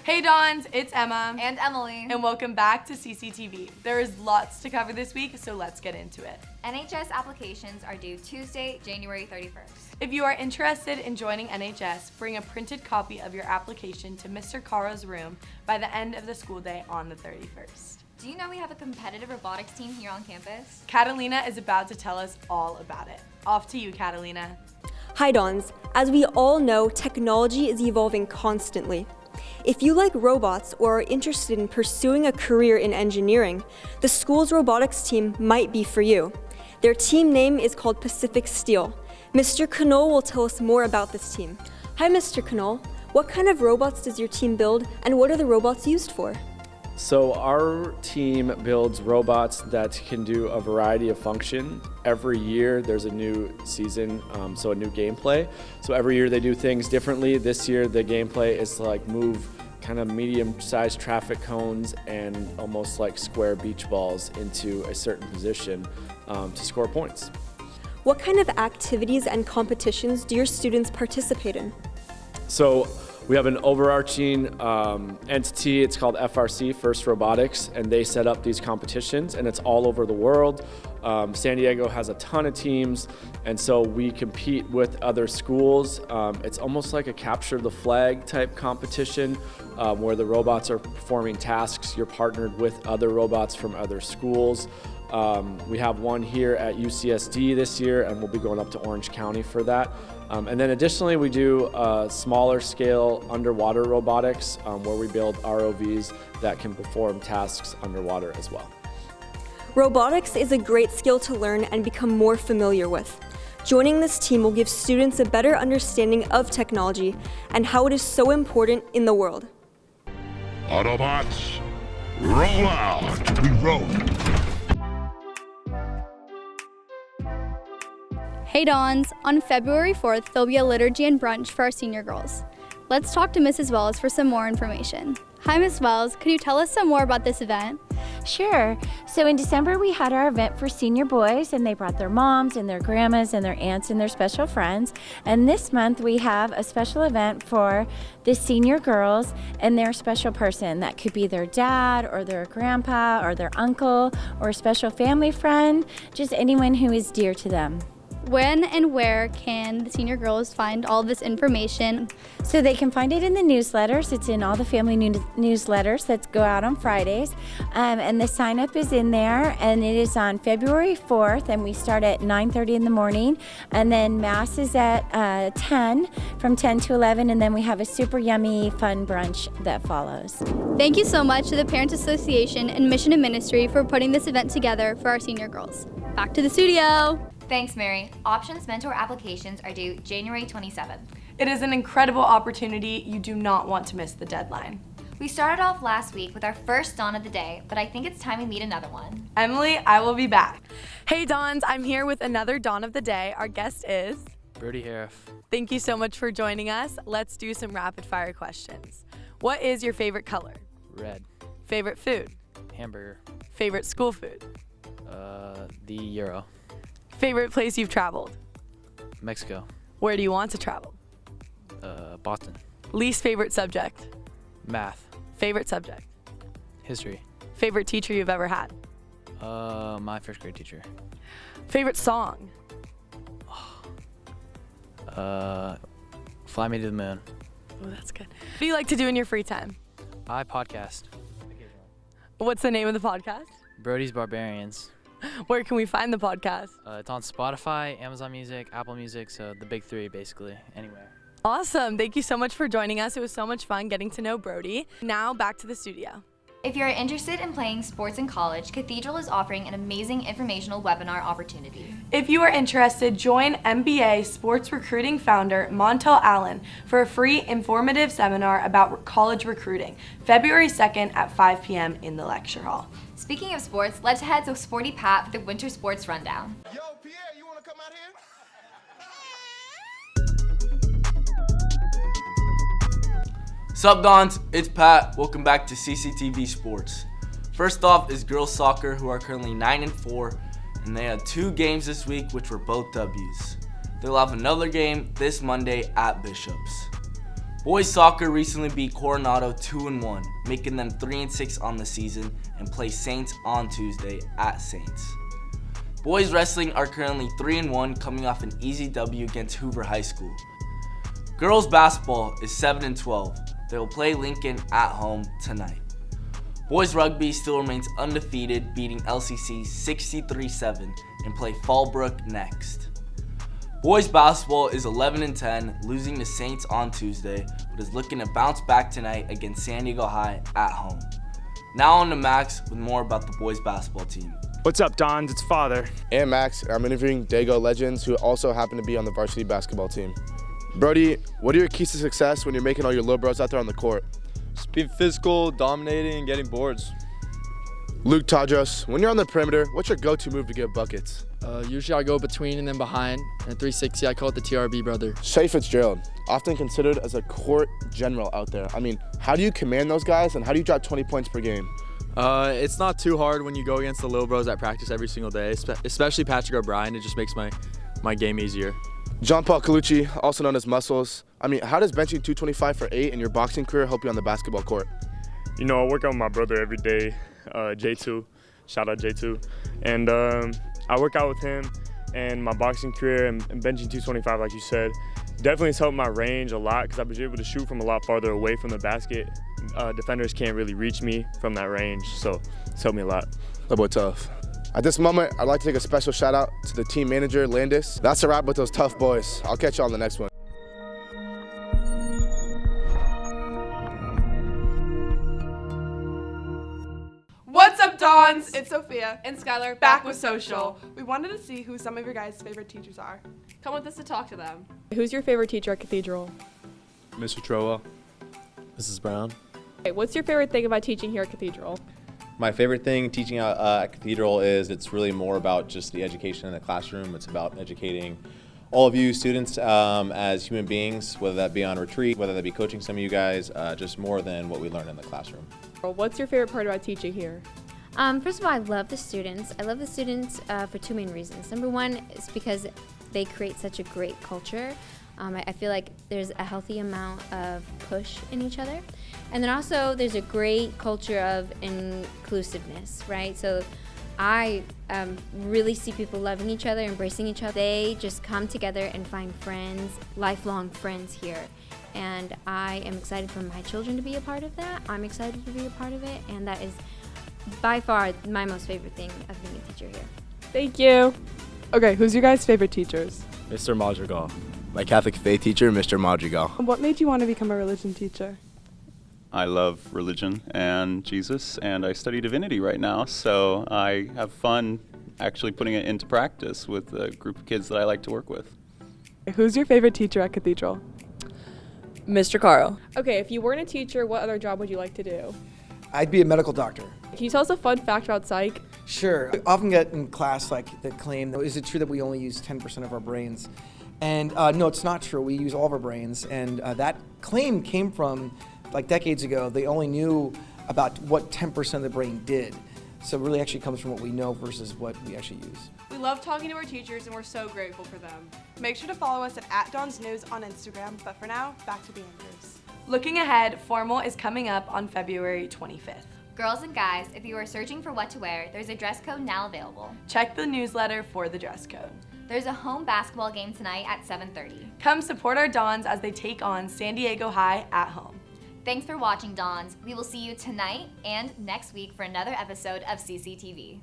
Hey Dons, it's Emma. And Emily. And welcome back to CCTV. There is lots to cover this week, so let's get into it. NHS applications are due Tuesday, January 31st. If you are interested in joining NHS, bring a printed copy of your application to Mr. Caro's room by the end of the school day on the 31st. Do you know we have a competitive robotics team here on campus? Catalina is about to tell us all about it. Off to you, Catalina. Hi Dons. As we all know, technology is evolving constantly. If you like robots or are interested in pursuing a career in engineering, the school's robotics team might be for you. Their team name is called Pacific Steel. Mr. Knoll will tell us more about this team. Hi Mr. Knoll. What kind of robots does your team build and what are the robots used for? So our team builds robots that can do a variety of function. Every year there's a new season, so a new gameplay. So every year they do things differently. This year the gameplay is to move kind of medium-sized traffic cones and almost like square beach balls into a certain position to score points. What kind of activities and competitions do your students participate in? So we have an overarching entity, it's called FRC, First Robotics, and they set up these competitions, and it's all over the world. San Diego has a ton of teams, and so we compete with other schools. It's almost like a capture the flag type competition where the robots are performing tasks. You're partnered with other robots from other schools. We have one here at UCSD this year, and we'll be going up to Orange County for that. And then additionally, we do smaller scale underwater robotics where we build ROVs that can perform tasks underwater as well. Robotics is a great skill to learn and become more familiar with. Joining this team will give students a better understanding of technology and how it is so important in the world. Autobots, roll out! We roll. Hey Dons! On February 4th, there'll be a liturgy and brunch for our senior girls. Let's talk to Mrs. Wells for some more information. Hi Ms. Wells, could you tell us some more about this event? Sure. So in December we had our event for senior boys and they brought their moms and their grandmas and their aunts and their special friends. And this month we have a special event for the senior girls and their special person. That could be their dad or their grandpa or their uncle or a special family friend, just anyone who is dear to them. When and where can the senior girls find all this information? So they can find it in the newsletters. It's in all the family newsletters that go out on Fridays. And the sign up is in there, and it is on February 4th, and we start at 9:30 in the morning. And then Mass is at 10, from 10 to 11, and then we have a super yummy, fun brunch that follows. Thank you so much to the Parents Association and Mission and Ministry for putting this event together for our senior girls. Back to the studio. Thanks, Mary. Options Mentor applications are due January 27th. It is an incredible opportunity. You do not want to miss the deadline. We started off last week with our first Dawn of the Day, but I think it's time we meet another one. Emily, I will be back. Hey Dons, I'm here with another Dawn of the Day. Our guest is Brody Hariff. Thank you so much for joining us. Let's do some rapid fire questions. What is your favorite color? Red. Favorite food? Hamburger. Favorite school food? The Euro. Favorite place you've traveled? Mexico. Where do you want to travel? Boston. Least favorite subject? Math. Favorite subject? History. Favorite teacher you've ever had? My first grade teacher. Favorite song? Fly Me to the Moon. Oh, that's good. What do you like to do in your free time? I podcast. What's the name of the podcast? Brody's Barbarians. Where can we find the podcast? It's on Spotify, Amazon Music, Apple Music, so the big three basically, anywhere. Awesome. Thank you so much for joining us. It was so much fun getting to know Brody. Now back to the studio. If you're interested in playing sports in college, Cathedral is offering an amazing informational webinar opportunity. If you are interested, join MBA Sports Recruiting founder Montel Allen for a free informative seminar about college recruiting, February 2nd at 5 p.m. in the lecture hall. Speaking of sports, let's head to Sporty Pat for the winter sports rundown. Yo, Pierre, you want to come out here? Sup Dons, it's Pat. Welcome back to CCTV Sports. First off is girls soccer, who are currently 9-4, and they had 2 games this week which were both W's. They'll have another game this Monday at Bishops. Boys soccer recently beat Coronado 2-1, making them 3-6 on the season, and play Saints on Tuesday at Saints. Boys wrestling are currently 3-1, coming off an easy W against Hoover High School. Girls basketball is 7-12. They will play Lincoln at home tonight. Boys rugby still remains undefeated, beating LCC 63-7, and play Fallbrook next. Boys basketball is 11-10, losing to Saints on Tuesday, but is looking to bounce back tonight against San Diego High at home. Now on to Max with more about the boys basketball team. What's up, Dons? It's Father. And Max. I'm interviewing Dago legends who also happen to be on the varsity basketball team. Brody, what are your keys to success when you're making all your little bros out there on the court? Just being physical, dominating, and getting boards. Luke Tadros, when you're on the perimeter, what's your go-to move to get buckets? Usually I go between and then behind. And 360, I call it the TRB brother. Shea Fitzgerald, often considered as a court general out there. I mean, how do you command those guys and how do you drop 20 points per game? It's not too hard when you go against the little bros at practice every single day, especially Patrick O'Brien. It just makes my game easier. John Paul Colucci, also known as Muscles. I mean, how does benching 225 for 8 in your boxing career help you on the basketball court? You know, I work out with my brother every day, J2. Shout out J2. And I work out with him, and my boxing career and benching 225, like you said, definitely has helped my range a lot because I've been able to shoot from a lot farther away from the basket. Defenders can't really reach me from that range, so it's helped me a lot. That boy tough. At this moment, I'd like to take a special shout out to the team manager, Landis. That's a wrap with those tough boys. I'll catch you on the next one. What's up, Dons? It's Sophia and Skylar back with Social. We wanted to see who some of your guys' favorite teachers are. Come with us to talk to them. Who's your favorite teacher at Cathedral? Mr. Troa. Mrs. Brown. Okay, what's your favorite thing about teaching here at Cathedral? My favorite thing teaching at Cathedral is it's really more about just the education in the classroom. It's about educating all of you students as human beings, whether that be on retreat, whether that be coaching some of you guys, just more than what we learn in the classroom. What's your favorite part about teaching here? First of all, I love the students. I love the students for two main reasons. Number one is because they create such a great culture. I feel like there's a healthy amount of push in each other. And then also there's a great culture of inclusiveness, right? So I really see people loving each other, embracing each other. They just come together and find friends, lifelong friends here. And I am excited for my children to be a part of that. I'm excited to be a part of it. And that is by far my most favorite thing of being a teacher here. Thank you. Okay, who's your guys' favorite teachers? Mr. Madrigal. My Catholic faith teacher, Mr. Madrigal. What made you want to become a religion teacher? I love religion and Jesus, and I study divinity right now, so I have fun actually putting it into practice with a group of kids that I like to work with. Who's your favorite teacher at Cathedral? Mr. Carl. Okay, if you weren't a teacher, what other job would you like to do? I'd be a medical doctor. Can you tell us a fun fact about psych? Sure. I often get in class the claim, is it true that we only use 10% of our brains? And no, it's not true. We use all of our brains. And that claim came from decades ago. They only knew about what 10% of the brain did. So it really actually comes from what we know versus what we actually use. We love talking to our teachers and we're so grateful for them. Make sure to follow us at @DonsNews on Instagram, but for now, back to the Andrews. Looking ahead, Formal is coming up on February 25th. Girls and guys, if you are searching for what to wear, there's a dress code now available. Check the newsletter for the dress code. There's a home basketball game tonight at 7:30. Come support our Dons as they take on San Diego High at home. Thanks for watching, Dons. We will see you tonight and next week for another episode of CCTV.